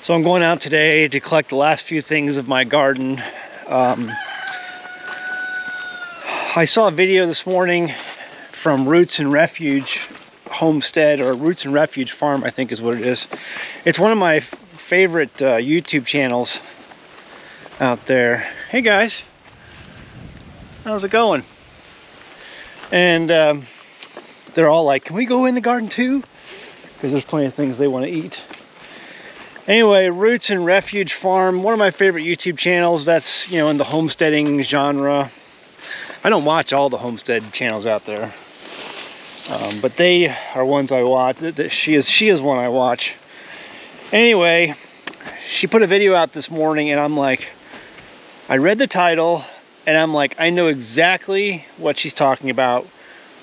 So I'm going out today to collect the last few things of my garden. I saw a video this morning from Roots and Refuge Homestead, or Roots and Refuge Farm, I think is what it is. It's one of my favorite YouTube channels out there. Hey guys, how's it going? And they're all like, can we go in the garden too? Because there's plenty of things they want to eat. Anyway, Roots and Refuge Farm, one of my favorite YouTube channels. That's, you know, in the homesteading genre. I don't watch all the homestead channels out there, but they are ones I watch. She is one I watch. Anyway, she put a video out this morning, and I'm like, I read the title, and I'm like, I know exactly what she's talking about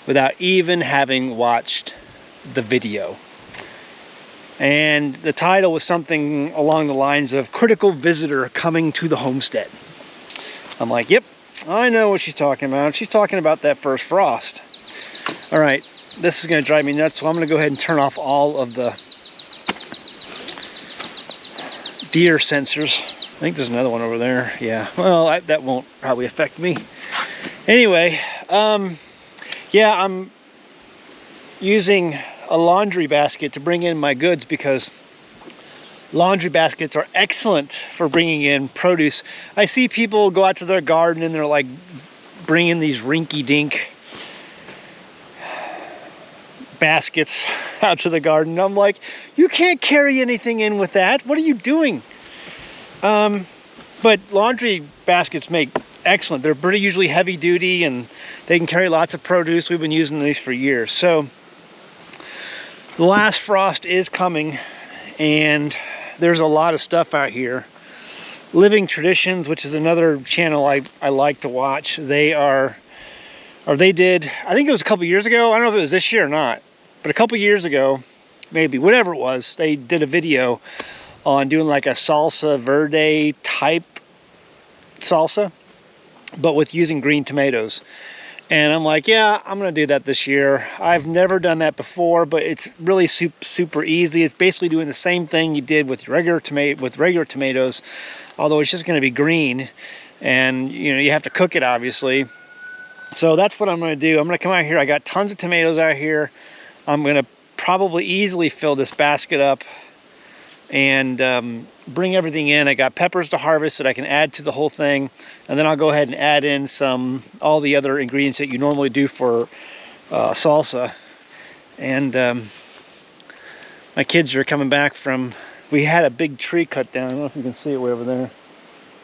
without even having watched the video. And the title was something along the lines of critical visitor coming to the homestead. I'm like, yep, I know what she's talking about. She's talking about that first frost. All right, this is gonna drive me nuts, so I'm gonna go ahead and turn off all of the deer sensors. I think there's another one over there. Yeah, well, that won't probably affect me. Anyway, yeah, I'm using a laundry basket to bring in my goods because laundry baskets are excellent for bringing in produce. I see people go out to their garden and they're like bringing these rinky-dink baskets out to the garden. I'm like, you can't carry anything in with that. What are you doing? But laundry baskets make excellent. They're pretty usually heavy duty and they can carry lots of produce. We've been using these for years. So the last frost is coming, and there's a lot of stuff out here. Living Traditions, which is another channel I like to watch. They did, I think it was a couple years ago. I don't know if it was this year or not, but a couple years ago, maybe, whatever it was, they did a video on doing like a salsa verde type salsa, but with using green tomatoes. And I'm like, yeah, I'm gonna do that this year. I've never done that before, but it's really super easy. It's basically doing the same thing you did with regular tomatoes, although it's just gonna be green. And you know, you have to cook it obviously. So that's what I'm gonna do. I'm gonna come out here. I got tons of tomatoes out here. I'm gonna probably easily fill this basket up and bring everything in. I got peppers to harvest that I can add to the whole thing, and then I'll go ahead and add in all the other ingredients that you normally do for salsa. And my kids are coming back from, we had a big tree cut down. I don't know if you can see it way over there.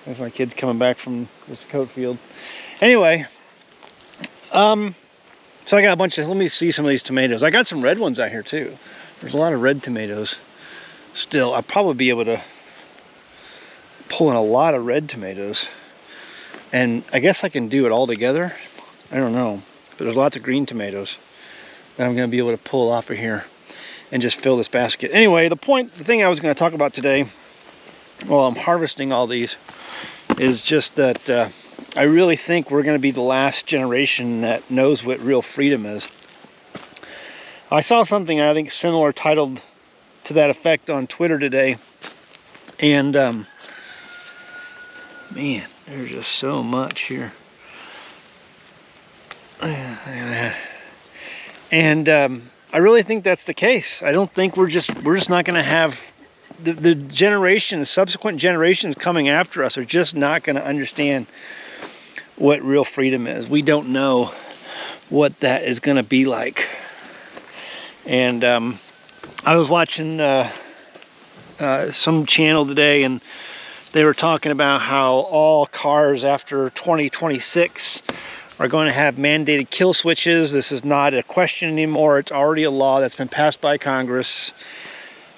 There's my kids coming back from this coat field. Anyway, so I got a bunch of, let me see some of these tomatoes. I got some red ones out here too. There's a lot of red tomatoes. Still, I'll probably be able to pull in a lot of red tomatoes. And I guess I can do it all together. I don't know. But there's lots of green tomatoes that I'm going to be able to pull off of here and just fill this basket. Anyway, the thing I was going to talk about today, while I'm harvesting all these, is just that I really think we're going to be the last generation that knows what real freedom is. I saw something I think similar titled to that effect on Twitter today, and man, there's just so much here. And I really think that's the case. I don't think we're just not going to have the subsequent generations coming after us are just not going to understand what real freedom is. We don't know what that is going to be like. And I was watching some channel today, and they were talking about how all cars after 2026 are going to have mandated kill switches. This is not a question anymore. It's already a law that's been passed by Congress.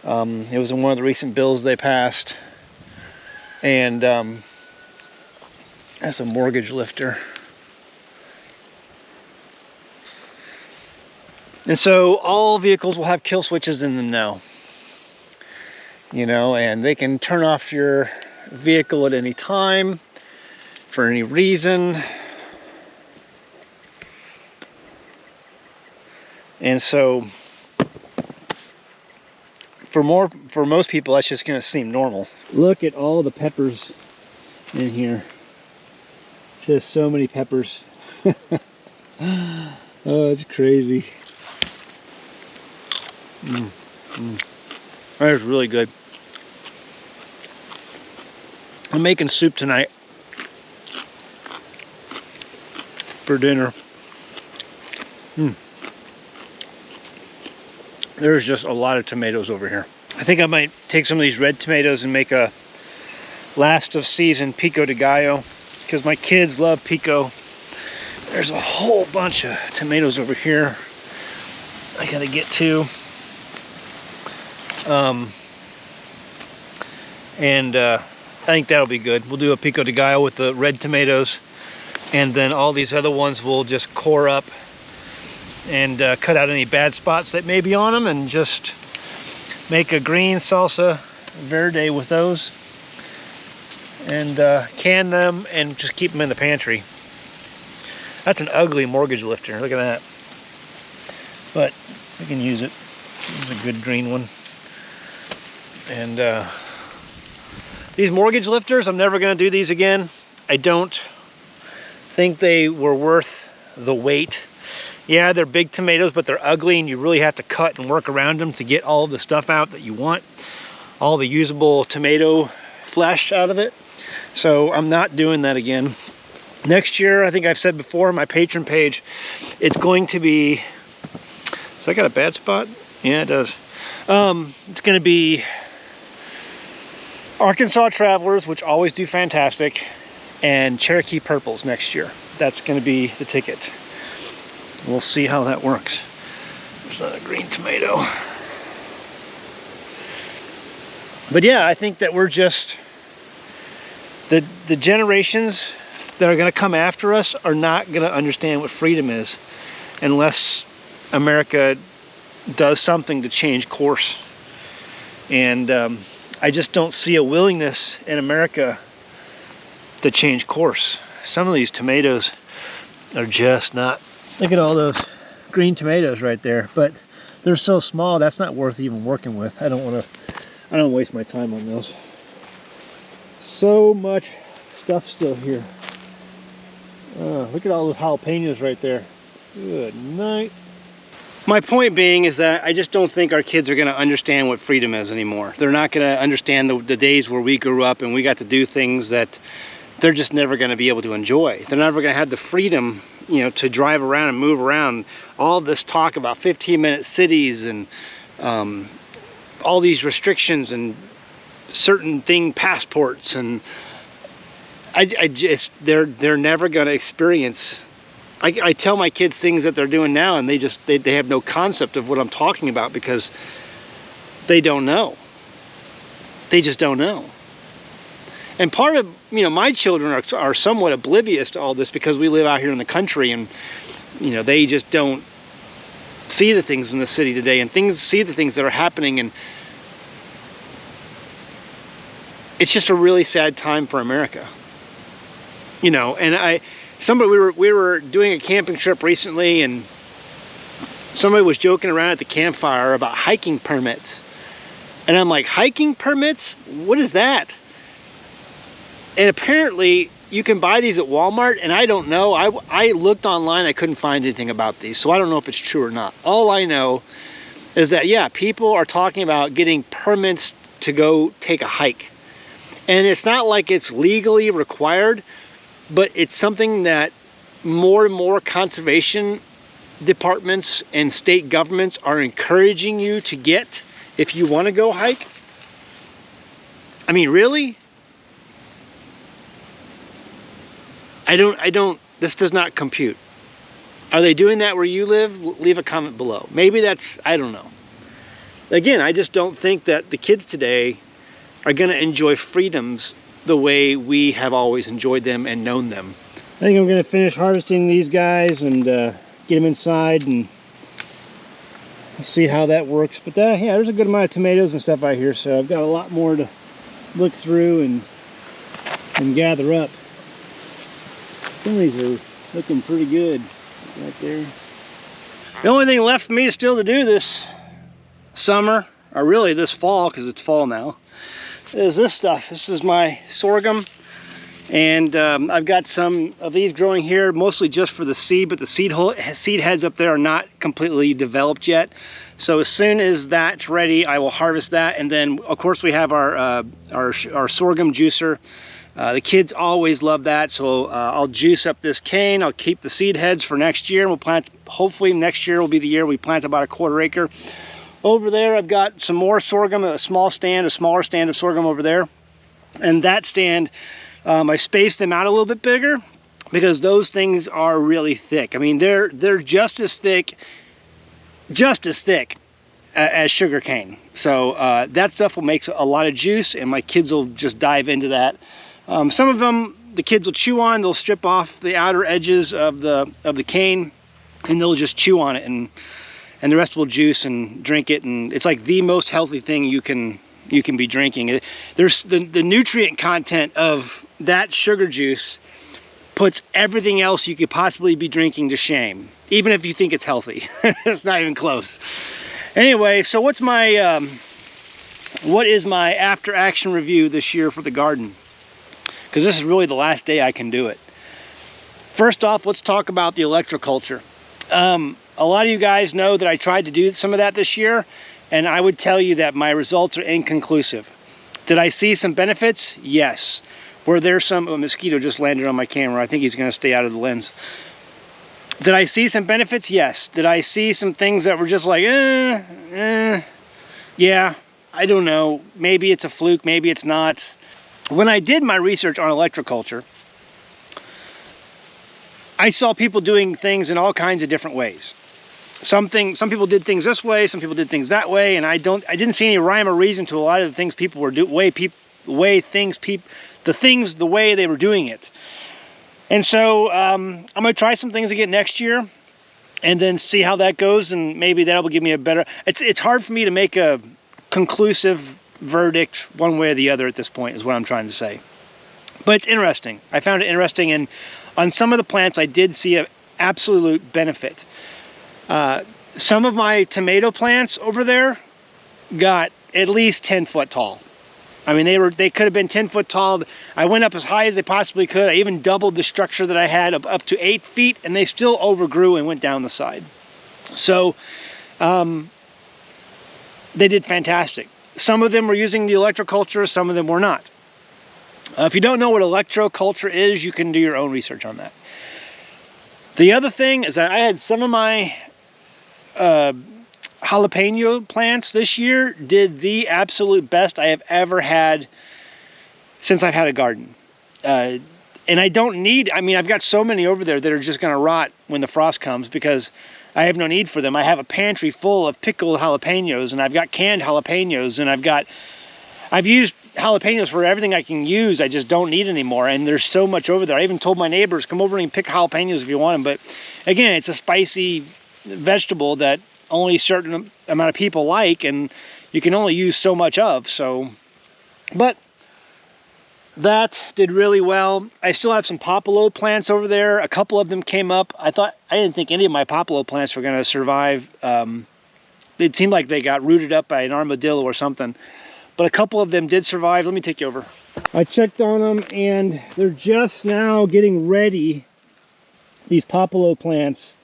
It was in one of the recent bills they passed. And that's a mortgage lifter. And so all vehicles will have kill switches in them now. You know, and they can turn off your vehicle at any time for any reason. And so for most people, that's just gonna seem normal. Look at all the peppers in here. Just so many peppers. Oh, it's crazy. That is really good. I'm making soup tonight for dinner. There's just a lot of tomatoes over here. I think I might take some of these red tomatoes and make a last of season pico de gallo, because my kids love pico. There's a whole bunch of tomatoes over here I gotta get to. I think that'll be good. We'll do a pico de gallo with the red tomatoes, and then all these other ones we'll just core up and cut out any bad spots that may be on them, and just make a green salsa verde with those, and can them and just keep them in the pantry. That's an ugly mortgage lifter. Look at that. But we can use it. It's a good green one. And these mortgage lifters, I'm never going to do these again. I don't think they were worth the wait. Yeah, they're big tomatoes, but they're ugly, and you really have to cut and work around them to get all of the stuff out that you want, all the usable tomato flesh out of it. So I'm not doing that again. Next year, I think I've said before, my patron page, it's going to be, so I got a bad spot? Yeah, it does. It's going to be Arkansas Travelers, which always do fantastic, and Cherokee Purples next year. That's going to be the ticket. We'll see how that works. There's not a green tomato. But yeah, I think that we're just, the generations that are going to come after us are not going to understand what freedom is unless America does something to change course. And I just don't see a willingness in America to change course. Some of these tomatoes are just not. Look at all those green tomatoes right there, but they're so small that's not worth even working with. I don't waste my time on those. So much stuff still here. Look at all those jalapenos right there. Good night. My point being is that I just don't think our kids are going to understand what freedom is anymore. They're not going to understand the days where we grew up and we got to do things that they're just never going to be able to enjoy. They're never going to have the freedom, you know, to drive around and move around. All this talk about 15-minute cities and all these restrictions and certain passports, and I just, they're never going to experience. I tell my kids things that they're doing now, and they have no concept of what I'm talking about, because they don't know. They just don't know. And part of, you know, my children are somewhat oblivious to all this because we live out here in the country, and, you know, they just don't see the things in the city today and see the things that are happening, and it's just a really sad time for America. You know, and we were doing a camping trip recently, and somebody was joking around at the campfire about hiking permits. And I'm like, hiking permits? What is that? And apparently you can buy these at Walmart, and I don't know. I looked online, I couldn't find anything about these, so I don't know if it's true or not. All I know is that, yeah, people are talking about getting permits to go take a hike. And it's not like it's legally required, but it's something that more and more conservation departments and state governments are encouraging you to get if you want to go hike. I mean, really? This does not compute. Are they doing that where you live? Leave a comment below. Maybe that's, I don't know. Again, I just don't think that the kids today are going to enjoy freedoms the way we have always enjoyed them and known them. I think I'm going to finish harvesting these guys and get them inside and see how that works. But yeah, there's a good amount of tomatoes and stuff out here, so I've got a lot more to look through and gather up. Some of these are looking pretty good right there. The only thing left for me still to do this summer or really this fall, because it's fall now, is this stuff. This is my sorghum. And I've got some of these growing here, mostly just for the seed, but the seed heads up there are not completely developed yet. So as soon as that's ready, I will harvest that. And then, of course, we have our sorghum juicer. The kids always love that, so I'll juice up this cane. I'll keep the seed heads for next year. We'll plant, hopefully next year will be the year we plant about a 1/4 acre. Over there, I've got some more sorghum, a smaller stand of sorghum over there. And that stand, I spaced them out a little bit bigger because those things are really thick. I mean, they're just as thick as sugar cane. So that stuff will make a lot of juice, and my kids will just dive into that. Some of them the kids will chew on. They'll strip off the outer edges of the cane, and they'll just chew on it, and the rest will juice and drink it. And it's like the most healthy thing you can be drinking. There's the nutrient content of that sugar juice puts everything else you could possibly be drinking to shame, even if you think it's healthy. It's not even close. Anyway, so what is my after action review this year for the garden? Because this is really the last day I can do it. First off, let's talk about the electroculture. A lot of you guys know that I tried to do some of that this year, and I would tell you that my results are inconclusive. Did I see some benefits? Yes. Were there some... a mosquito just landed on my camera. I think he's going to stay out of the lens. Did I see some benefits? Yes. Did I see some things that were just like, yeah, I don't know. Maybe it's a fluke, maybe it's not. When I did my research on electroculture, I saw people doing things in all kinds of different ways. Some people did things this way, some people did things that way, and I didn't see any rhyme or reason to a lot of the things people were doing, the way they were doing it. And so I'm gonna try some things again next year, and then see how that goes, and maybe that'll give me a better. It's hard for me to make a conclusive verdict one way or the other at this point, is what I'm trying to say. But it's interesting. I found it interesting, and on some of the plants I did see an absolute benefit. Some of my tomato plants over there got at least 10 foot tall. I mean, they could have been 10 foot tall. I went up as high as they possibly could. I even doubled the structure that I had up to 8 feet, and they still overgrew and went down the side. So they did fantastic. Some of them were using the electroculture, some of them were not. If you don't know what electroculture is, you can do your own research on that. The other thing is that I had some of my jalapeno plants this year did the absolute best I have ever had since I've had a garden. And I don't need, I mean, I've got so many over there that are just gonna rot when the frost comes because I have no need for them. I have a pantry full of pickled jalapenos, and I've got canned jalapenos, and I've used jalapenos for everything I can use. I just don't need anymore, and there's so much over there. I even told my neighbors, come over and pick jalapenos if you want them. But again, it's a spicy vegetable that only a certain amount of people like, and you can only use so much of. So, but that did really well. I still have some popolo plants over there. A couple of them came up. I didn't think any of my popolo plants were going to survive. It seemed like they got rooted up by an armadillo or something. But a couple of them did survive. Let me take you over. I checked on them, and they're just now getting ready, these popolo plants,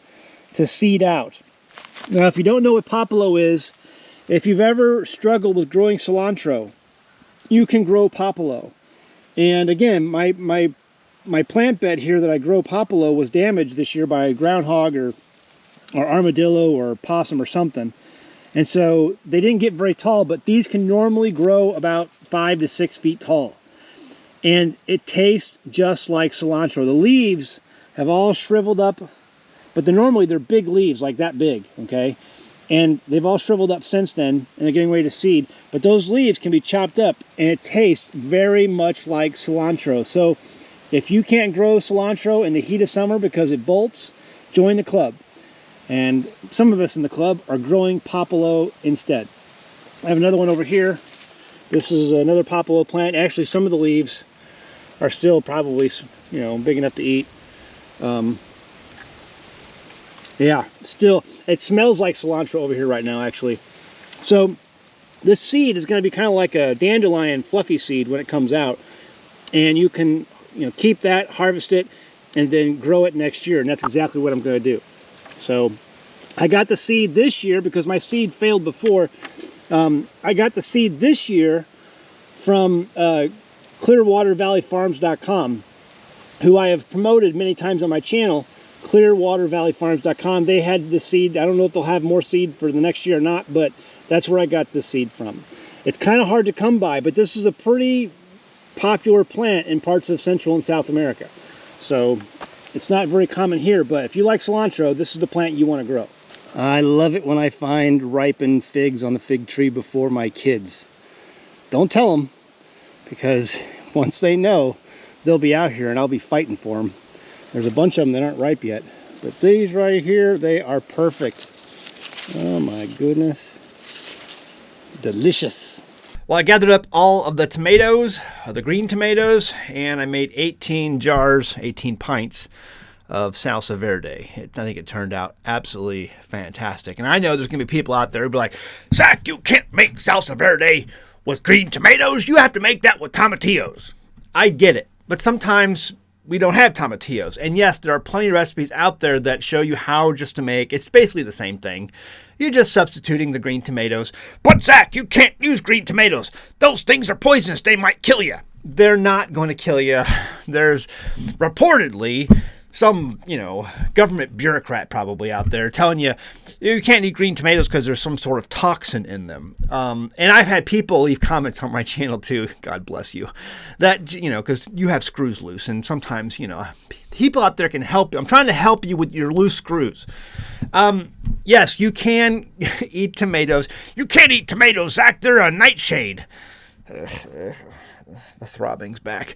to seed out. Now, if you don't know what popolo is, if you've ever struggled with growing cilantro, you can grow popolo. And again, my plant bed here that I grow popolo was damaged this year by a groundhog or armadillo or possum or something. And so they didn't get very tall, but these can normally grow about 5 to 6 feet tall. And it tastes just like cilantro. The leaves have all shriveled up, but normally they're big leaves, like that big, okay? And they've all shriveled up since then, and they're getting ready to seed. But those leaves can be chopped up, and it tastes very much like cilantro. So if you can't grow cilantro in the heat of summer because it bolts, join the club. And some of us in the club are growing popolo instead. I have another one over here. This is another popolo plant. Actually, some of the leaves are still probably, you know, big enough to eat. Yeah, still, it smells like cilantro over here right now, actually. So This seed is going to be kind of like a dandelion fluffy seed when it comes out, and you can, keep that, harvest it, and then grow it next year, and that's exactly what I'm going to do. So I got the seed this year because my seed failed before. I got the seed this year from clearwatervalleyfarms.com, who I have promoted many times on my channel. clearwatervalleyfarms.com. They had the seed. I don't know if they'll have more seed for the next year or not, but that's where I got this seed from. It's kind of hard to come by, but this is a pretty popular plant in parts of Central and South America. So it's not very common here, but if you like cilantro, this is the plant you want to grow. I love it when I find ripened figs on the fig tree before my kids. Don't tell them, because once they know, they'll be out here and I'll be fighting for them. There's a bunch of them that aren't ripe yet, but these right here, they are perfect. Oh my goodness. Delicious. Well, I gathered up all of the tomatoes, the green tomatoes, and I made 18 jars, 18 pints of salsa verde. I think it turned out absolutely fantastic. And I know there's going to be people out there who be like, Zach, you can't make salsa verde with green tomatoes. You have to make that with tomatillos. I get it. But sometimes we don't have tomatillos. And yes, there are plenty of recipes out there that show you how just to make. It's basically the same thing. You're just substituting the green tomatoes. But Zach, you can't use green tomatoes. Those things are poisonous. They might kill you. They're not going to kill you. There's reportedly some, government bureaucrat probably out there telling you you can't eat green tomatoes because there's some sort of toxin in them. And I've had people leave comments on my channel too, God bless you, that, because you have screws loose, and sometimes, people out there can help you. I'm trying to help you with your loose screws. Yes, you can eat tomatoes. You can't eat tomatoes, Zach. They're a nightshade. The throbbing's back.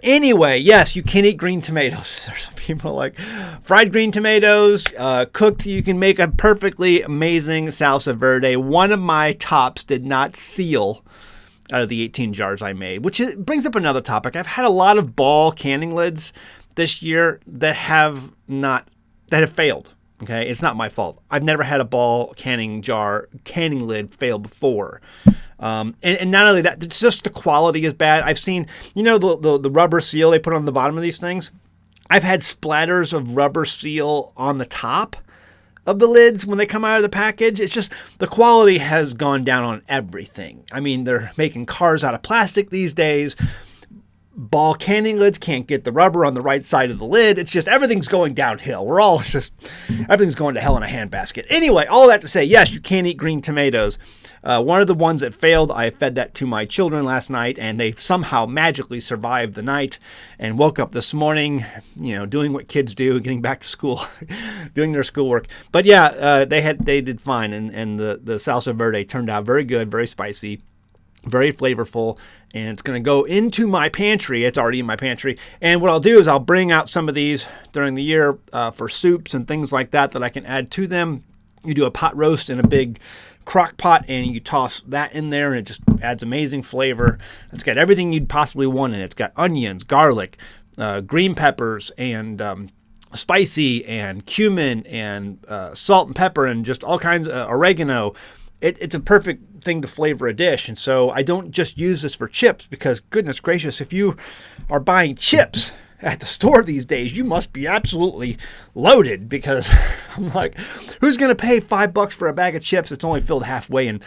Anyway, yes, you can eat green tomatoes. There's some people like fried green tomatoes, cooked. You can make a perfectly amazing salsa verde. One of my tops did not seal out of the 18 jars I made, which brings up another topic. I've had a lot of ball canning lids this year that have failed. Okay, it's not my fault. I've never had a ball canning lid fail before. And not only that, it's just the quality is bad. I've seen, the rubber seal they put on the bottom of these things. I've had splatters of rubber seal on the top of the lids when they come out of the package. It's just the quality has gone down on everything. I mean, they're making cars out of plastic these days. Ball canning lids can't get the rubber on the right side of the lid. It's just everything's going downhill. Everything's going to hell in a handbasket. Anyway, all that to say, yes, you can eat green tomatoes. One of the ones that failed, I fed that to my children last night, and they somehow magically survived the night and woke up this morning, doing what kids do, getting back to school, doing their schoolwork. But yeah, they did fine, and the salsa verde turned out very good, very spicy, very flavorful, and it's going to go into my pantry. It's already in my pantry. And what I'll do is I'll bring out some of these during the year for soups and things like that I can add to them. You do a pot roast in a big crock pot, and you toss that in there, and it just adds amazing flavor. It's got everything you'd possibly want in it. It's got onions, garlic, green peppers, and spicy, and cumin, and salt and pepper, and just all kinds of oregano. It's a perfect thing to flavor a dish. And so I don't just use this for chips, because goodness gracious, if you are buying chips at the store these days, you must be absolutely loaded, because I'm like, who's going to pay $5 for a bag of chips that's only filled halfway and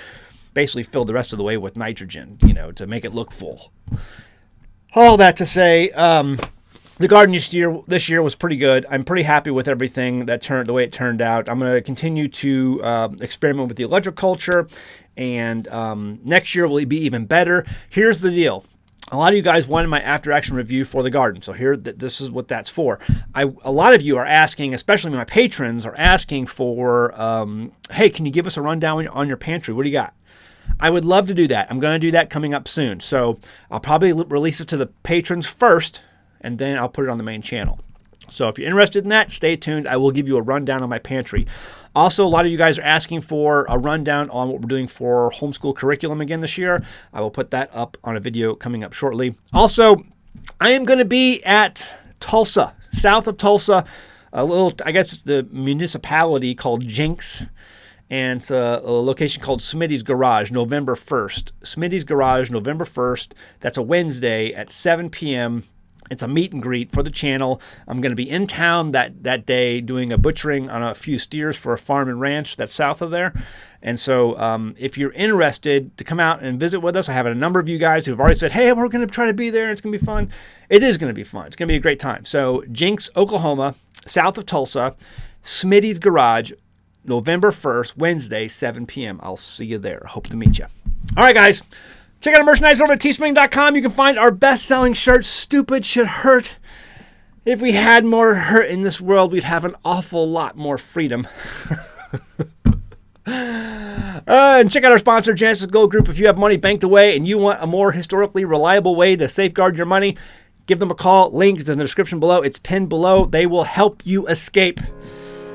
basically filled the rest of the way with nitrogen, to make it look full? All that to say, the garden this year was pretty good. I'm pretty happy with everything the way it turned out. I'm going to continue to experiment with the electroculture, and next year will be even better. Here's the deal. A lot of you guys wanted my after-action review for the garden, so this is what that's for. A lot of you are asking, especially my patrons, are asking for, hey, can you give us a rundown on your pantry? What do you got? I would love to do that. I'm going to do that coming up soon. So I'll probably release it to the patrons first, and then I'll put it on the main channel. So if you're interested in that, stay tuned. I will give you a rundown on my pantry. Also, a lot of you guys are asking for a rundown on what we're doing for homeschool curriculum again this year. I will put that up on a video coming up shortly. Also, I am going to be at Tulsa, south of Tulsa, I guess the municipality called Jenks. and it's a location called Smitty's Garage, November 1st. Smitty's Garage, November 1st. That's a Wednesday at 7 p.m. It's a meet and greet for the channel. I'm going to be in town that day doing a butchering on a few steers for a farm and ranch that's south of there. And so if you're interested to come out and visit with us, I have a number of you guys who've already said, hey, we're going to try to be there and it's going to be fun. It is going to be fun. It's going to be a great time. So Jinx, Oklahoma, south of Tulsa, Smitty's Garage, November 1st, Wednesday, 7 p.m. I'll see you there. Hope to meet you. All right, guys. Check out our merchandise over at teespring.com. You can find our best-selling shirts, Stupid Should Hurt. If we had more hurt in this world, we'd have an awful lot more freedom. And check out our sponsor, Genesis Gold Group. If you have money banked away and you want a more historically reliable way to safeguard your money, give them a call. Link is in the description below. It's pinned below. They will help you escape.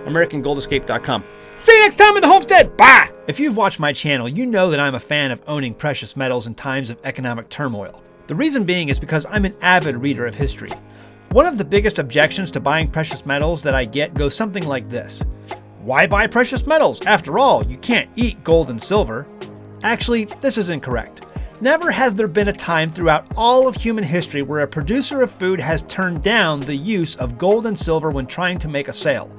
AmericanGoldEscape.com. See you next time in the Homestead. Bye! If you've watched my channel, you know that I'm a fan of owning precious metals in times of economic turmoil. The reason being is because I'm an avid reader of history. One of the biggest objections to buying precious metals that I get goes something like this. Why buy precious metals? After all, you can't eat gold and silver. Actually, this is incorrect. Never has there been a time throughout all of human history where a producer of food has turned down the use of gold and silver when trying to make a sale.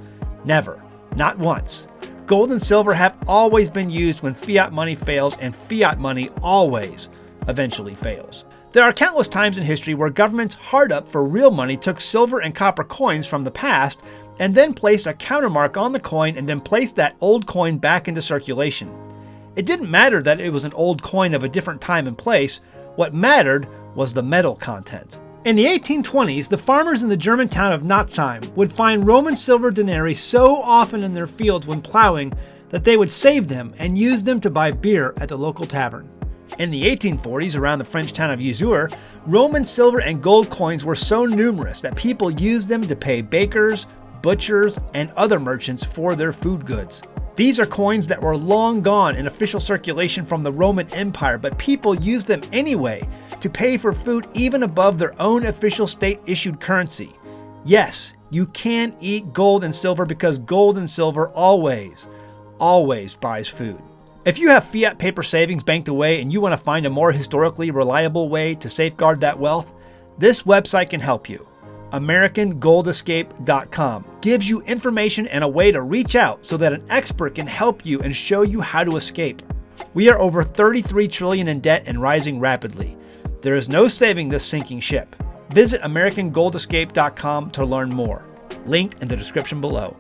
Never. Not once. Gold and silver have always been used when fiat money fails, and fiat money always eventually fails. There are countless times in history where governments hard up for real money took silver and copper coins from the past and then placed a countermark on the coin and then placed that old coin back into circulation. It didn't matter that it was an old coin of a different time and place. What mattered was the metal content. In the 1820s, the farmers in the German town of Natzheim would find Roman silver denarii so often in their fields when plowing that they would save them and use them to buy beer at the local tavern. In the 1840s, around the French town of Usure, Roman silver and gold coins were so numerous that people used them to pay bakers, butchers, and other merchants for their food goods. These are coins that were long gone in official circulation from the Roman Empire, but people used them anyway to pay for food even above their own official state-issued currency. Yes, you can eat gold and silver because gold and silver always buys food. If you have fiat paper savings banked away and you want to find a more historically reliable way to safeguard that wealth, this website can help you. AmericanGoldEscape.com gives you information and a way to reach out so that an expert can help you and show you how to escape. We are over $33 trillion in debt and rising rapidly. There is no saving this sinking ship. Visit AmericanGoldEscape.com to learn more. Linked in the description below.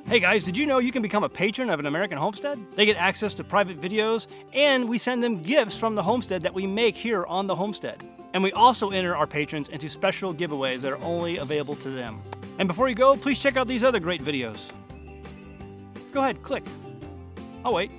Hey guys, did you know you can become a patron of an American Homestead? They get access to private videos, and we send them gifts from the homestead that we make here on the homestead. And we also enter our patrons into special giveaways that are only available to them. And before you go, please check out these other great videos. Go ahead, click. I'll wait.